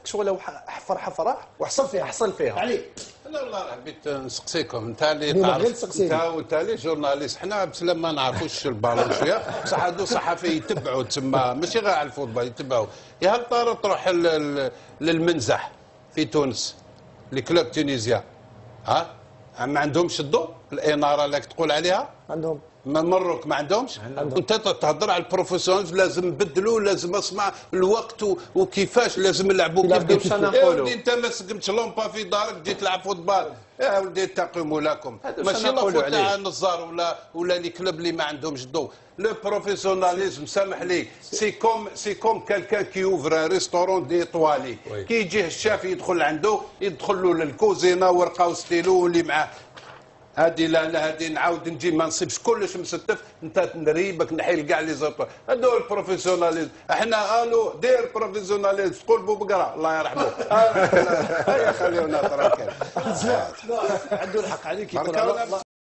شغله حفر حفره وحصل فيها علي. لا والله حبيت نسقسيكم انت اللي ديما غير تعرف تسقسيني. انت اللي جورناليست حنا بسلام ما نعرفوش البالون شويه بصح هادو صحفي يتبعوا تسمى ماشي غير على الفوتبول يتبعوا يا هل طار تروح للمنزح في تونس لكلوب تونيزيا ها ما عندهمش الضوء الاناره اللي تقول عليها عندهم مروك ما عندهمش وانت تهضر على البروفيسيونال لازم نبدلوا لازم اسمع الوقت وكيفاش لازم نلعبوا كيف يا ولدي انت ما سقمتش لومبا في دارك جيت تلعب فوتبول يا ولدي تقيموا لكم ماشي لافوت تاع النزار ولا لي كلوب اللي ما عندهمش الضوء لو بروفيسيوناليزم سامح لي سي كوم كالكان كي اوفر ريستورون دي طوالي كي يجيه الشاف يدخل عنده يدخل له للكوزينه ورقه وستيلو واللي معاه هادي لا هادي نعاود نجي ما نصيبش كلش مستف انت نريبك نحيل كاع لي زوطور هادو البروفيسيوناليزم احنا قالوا دير بروفيسيوناليزم تقول بوبقرا الله يرحمه هيا خليونا تراكب عنده الحق عليك يقول